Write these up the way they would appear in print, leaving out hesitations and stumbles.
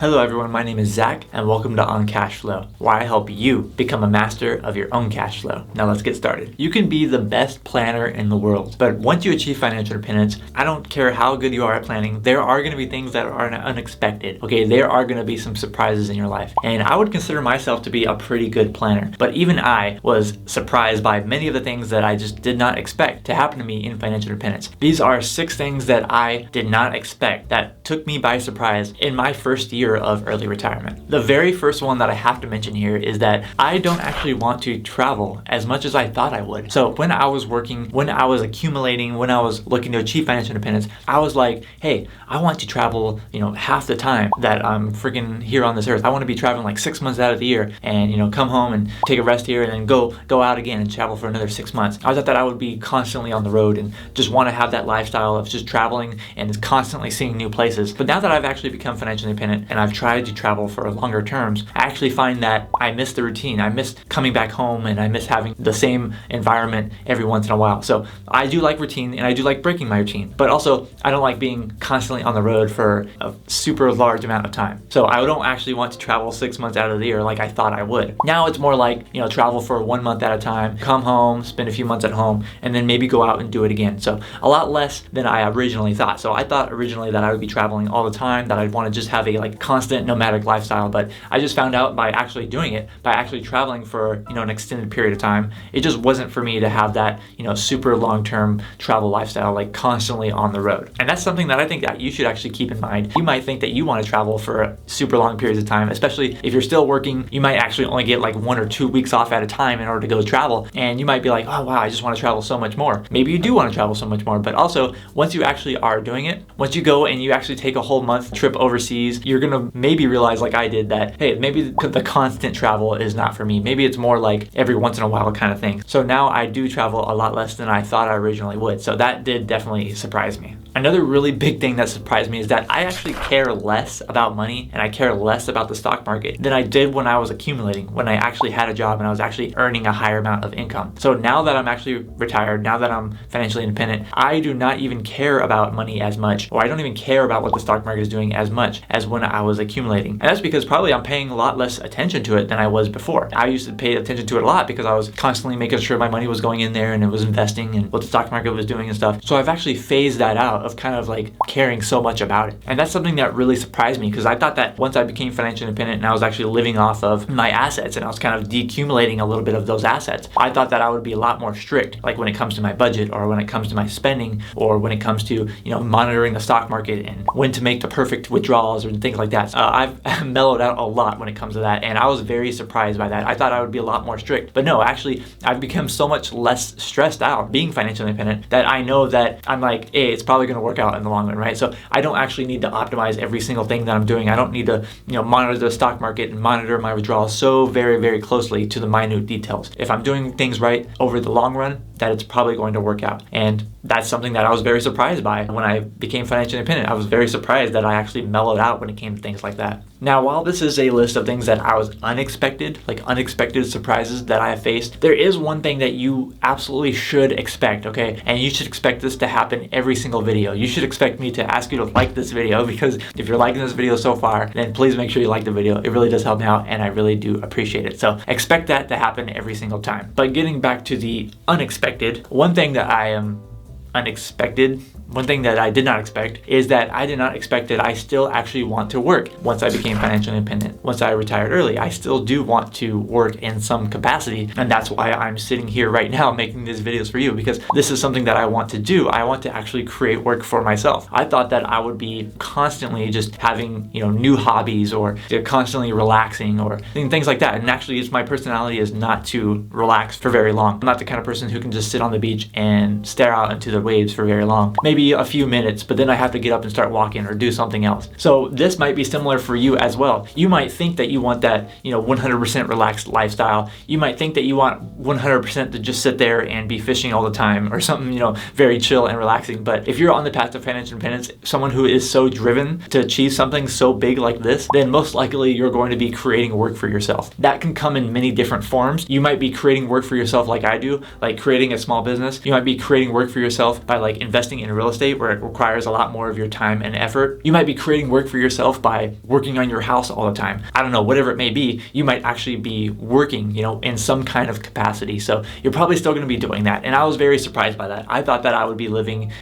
Hello everyone, my name is Zach and welcome to On Cash Flow, where I help you become a master of your own cash flow. Now let's get started. You can be the best planner in the world, but once you achieve financial independence, I don't care how good you are at planning, there are going to be things that are unexpected. Okay, there are going to be some surprises in your life. And I would consider myself to be a pretty good planner, but even I was surprised by many of the things that I just did not expect to happen to me in financial independence. These are 6 things that I did not expect that took me by surprise in my first year of early retirement. The very first one that I have to mention here is that I don't actually want to travel as much as I thought I would. So when I was working, when I was accumulating, when I was looking to achieve financial independence, I was like, hey, I want to travel, half the time that I'm freaking here on this earth. I want to be traveling like 6 months out of the year and, come home and take a rest here and then go out again and travel for another 6 months. I thought that I would be constantly on the road and just want to have that lifestyle of just traveling and constantly seeing new places. But now that I've actually become financially independent and I've tried to travel for longer terms, I actually find that I miss the routine. I miss coming back home and I miss having the same environment every once in a while. So I do like routine and I do like breaking my routine, but also I don't like being constantly on the road for a super large amount of time. So I don't actually want to travel 6 months out of the year like I thought I would. Now it's more like, travel for 1 month at a time, come home, spend a few months at home, and then maybe go out and do it again. So a lot less than I originally thought. So I thought originally that I would be traveling all the time, that I'd want to just have a constant nomadic lifestyle, but I just found out by actually doing it, by actually traveling for an extended period of time, it just wasn't for me to have that super long-term travel lifestyle, like constantly on the road. And that's something that I think that you should actually keep in mind. You might think that you want to travel for super long periods of time, especially if you're still working. You might actually only get like 1 or 2 weeks off at a time in order to go travel, and you might be like, oh wow, I just want to travel so much more. Maybe you do want to travel so much more, but also once you actually are doing it, once you go and you actually take a whole month trip overseas, you're gonna maybe realize, like I did, that hey, maybe the constant travel is not for me. Maybe it's more like every once in a while kind of thing. So now I do travel a lot less than I thought I originally would. So that did definitely surprise me. Another really big thing that surprised me is that I actually care less about money and I care less about the stock market than I did when I was accumulating, when I actually had a job and I was actually earning a higher amount of income. So now that I'm actually retired, now that I'm financially independent, I do not even care about money as much, or I don't even care about what the stock market is doing as much as when I was accumulating. And that's because probably I'm paying a lot less attention to it than I was before. I used to pay attention to it a lot because I was constantly making sure my money was going in there and it was investing and what the stock market was doing and stuff. So I've actually phased that out of kind of like caring so much about it. And that's something that really surprised me, because I thought that once I became financially independent and I was actually living off of my assets and I was kind of decumulating a little bit of those assets, I thought that I would be a lot more strict, like when it comes to my budget or when it comes to my spending or when it comes to, monitoring the stock market and when to make the perfect withdrawals or things like that. I've mellowed out a lot when it comes to that, and I was very surprised by that. I thought I would be a lot more strict, but no, actually I've become so much less stressed out being financially independent that I know that I'm like, hey, it's probably going to work out in the long run, right? So I don't actually need to optimize every single thing that I'm doing. I don't need to, monitor the stock market and monitor my withdrawals so very, very closely to the minute details. If I'm doing things right over the long run, that it's probably going to work out. And that's something that I was very surprised by when I became financially independent. I was very surprised that I actually mellowed out when it came to things like that. Now, while this is a list of things that I was unexpected surprises that I have faced, there is one thing that you absolutely should expect, okay? And you should expect this to happen every single video. You should expect me to ask you to like this video, because if you're liking this video so far, then please make sure you like the video. It really does help me out and I really do appreciate it. So expect that to happen every single time. But getting back to the unexpected, one thing that I did not expect is that I did not expect that I still actually want to work once I became financially independent. Once I retired early, I still do want to work in some capacity, and that's why I'm sitting here right now making these videos for you, because this is something that I want to do. I want to actually create work for myself. I thought that I would be constantly just having, new hobbies or constantly relaxing or things like that. And actually, it's my personality is not to relax for very long. I'm not the kind of person who can just sit on the beach and stare out into the waves for very long. Maybe a few minutes, but then I have to get up and start walking or do something else. So this might be similar for you as well. You might think that you want that, 100% relaxed lifestyle. You might think that you want 100% to just sit there and be fishing all the time or something, very chill and relaxing. But if you're on the path to financial independence, someone who is so driven to achieve something so big like this, then most likely you're going to be creating work for yourself. That can come in many different forms. You might be creating work for yourself like I do, like creating a small business. You might be creating work for yourself yourself by like investing in real estate where it requires a lot more of your time and effort. You might be creating work for yourself by working on your house all the time. I don't know, whatever it may be, you might actually be working, in some kind of capacity. So you're probably still going to be doing that. And I was very surprised by that. I thought that I would be living,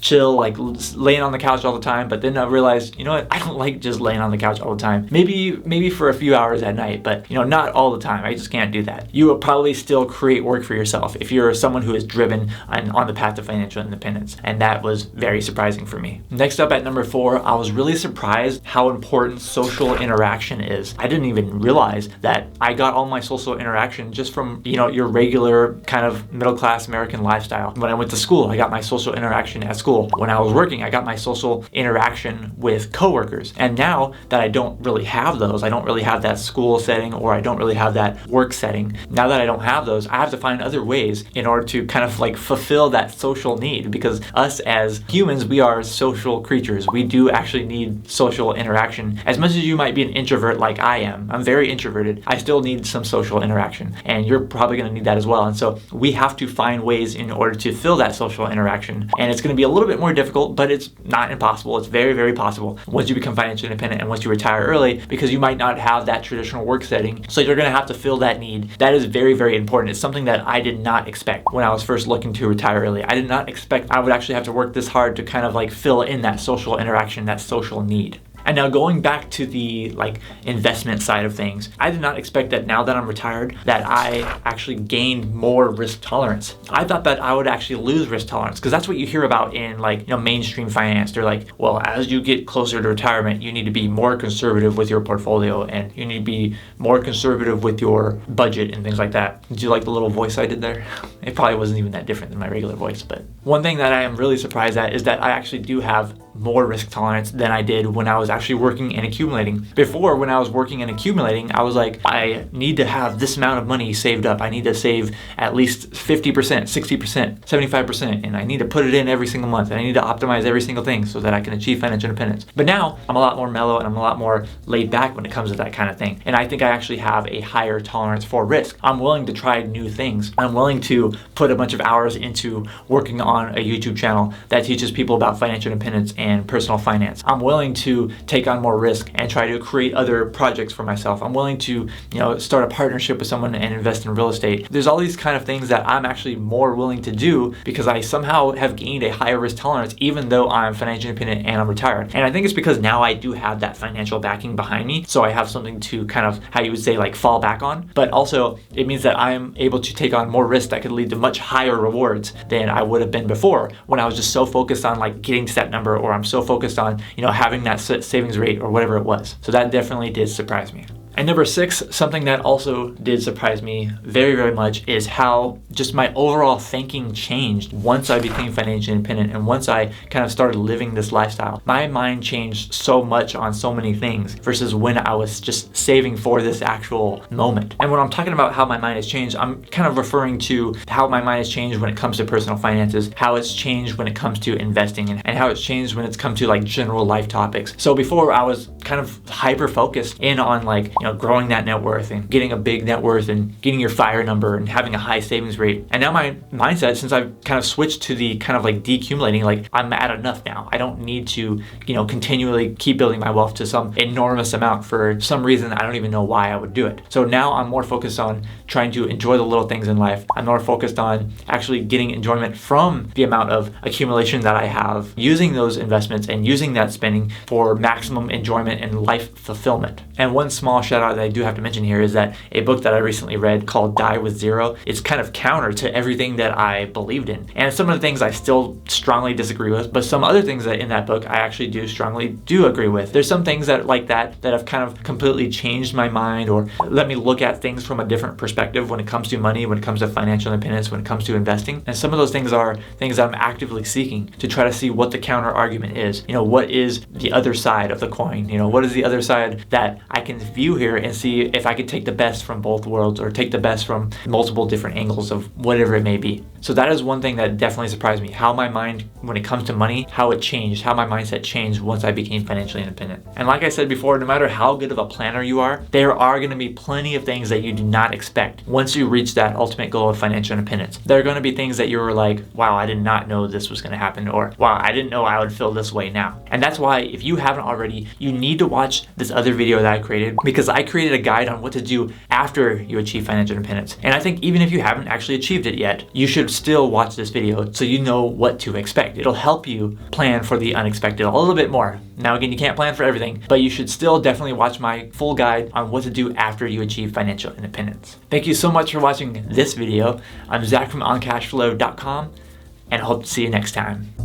chill, like laying on the couch all the time, but then I realized, I don't like just laying on the couch all the time. Maybe for a few hours at night, but not all the time. I just can't do that. You will probably still create work for yourself if you're someone who is driven on the path to financial independence, and that was very surprising for me. Next up at number 4, I was really surprised how important social interaction is. I didn't even realize that I got all my social interaction just from, your regular kind of middle-class American lifestyle. When I went to school, I got my social interaction at school. When I was working, I got my social interaction with coworkers. And now that I don't really have those, I don't really have that school setting, or I don't really have that work setting. Now that I don't have those, I have to find other ways in order to kind of like fulfill that social need, because us as humans, we are social creatures. We do actually need social interaction. As much as you might be an introvert like I am, I'm very introverted, I still need some social interaction. And you're probably going to need that as well. And so we have to find ways in order to fill that social interaction. And it's going to be a little bit more difficult, but it's not impossible. It's very, very possible once you become financially independent and once you retire early, because you might not have that traditional work setting. So you're going to have to fill that need. That is very, very important. It's something that I did not expect when I was first looking to retire early. I did not expect I would actually have to work this hard to kind of like fill in that social interaction, that social need. And now going back to the investment side of things, I did not expect that now that I'm retired that I actually gained more risk tolerance. I thought that I would actually lose risk tolerance, because that's what you hear about in mainstream finance. They're like, well, as you get closer to retirement, you need to be more conservative with your portfolio, and you need to be more conservative with your budget and things like that. Did you like the little voice I did there? It probably wasn't even that different than my regular voice, but one thing that I am really surprised at is that I actually do have more risk tolerance than I did when I was actually working and accumulating. Before, when I was working and accumulating, I was like, I need to have this amount of money saved up. I need to save at least 50%, 60%, 75%, and I need to put it in every single month. And I need to optimize every single thing so that I can achieve financial independence. But now I'm a lot more mellow and I'm a lot more laid back when it comes to that kind of thing. And I think I actually have a higher tolerance for risk. I'm willing to try new things. I'm willing to put a bunch of hours into working on a YouTube channel that teaches people about financial independence and personal finance. I'm willing to take on more risk and try to create other projects for myself. I'm willing to, start a partnership with someone and invest in real estate. There's all these kind of things that I'm actually more willing to do because I somehow have gained a higher risk tolerance, even though I'm financially independent and I'm retired. And I think it's because now I do have that financial backing behind me. So I have something to kind of, how you would say, fall back on. But also it means that I'm able to take on more risk that could lead to much higher rewards than I would have been before, when I was just so focused on getting to that number, or I'm so focused on, having that savings rate or whatever it was. So that definitely did surprise me. And number 6, something that also did surprise me very, very much is how just my overall thinking changed once I became financially independent and once I kind of started living this lifestyle. My mind changed so much on so many things versus when I was just saving for this actual moment. And when I'm talking about how my mind has changed, I'm kind of referring to how my mind has changed when it comes to personal finances, how it's changed when it comes to investing, and how it's changed when it's come to general life topics. So before, I was kind of hyper focused in on growing that net worth and getting a big net worth and getting your F.I.R.E number and having a high savings rate. And now my mindset, since I've kind of switched to the kind of decumulating, I'm at enough now. I don't need to, continually keep building my wealth to some enormous amount for some reason. I don't even know why I would do it. So now I'm more focused on trying to enjoy the little things in life. I'm more focused on actually getting enjoyment from the amount of accumulation that I have, using those investments and using that spending for maximum enjoyment and life fulfillment. And one small shout out that I do have to mention here is that a book that I recently read called Die with Zero is kind of counter to everything that I believed in. And some of the things I still strongly disagree with, but some other things that in that book I actually strongly agree with. There's some things that have kind of completely changed my mind or let me look at things from a different perspective when it comes to money, when it comes to financial independence, when it comes to investing. And some of those things are things that I'm actively seeking to try to see what the counter argument is. What is the other side of the coin? what is the other side that I can view here and see if I could take the best from both worlds or take the best from multiple different angles of whatever it may be. So that is one thing that definitely surprised me, how my mind, when it comes to money, how it changed, how my mindset changed once I became financially independent. And like I said before, no matter how good of a planner you are, there are going to be plenty of things that you do not expect once you reach that ultimate goal of financial independence. There are going to be things that you were like, wow, I did not know this was going to happen, or wow, I didn't know I would feel this way now. And that's why, if you haven't already, you need to watch this other video that I created, because I created a guide on what to do after you achieve financial independence. And I think even if you haven't actually achieved it yet, you should still watch this video so you know what to expect. It'll help you plan for the unexpected a little bit more. Now again, you can't plan for everything, but you should still definitely watch my full guide on what to do after you achieve financial independence. Thank you so much for watching this video. I'm Zach from OnCashflow.com, and I hope to see you next time.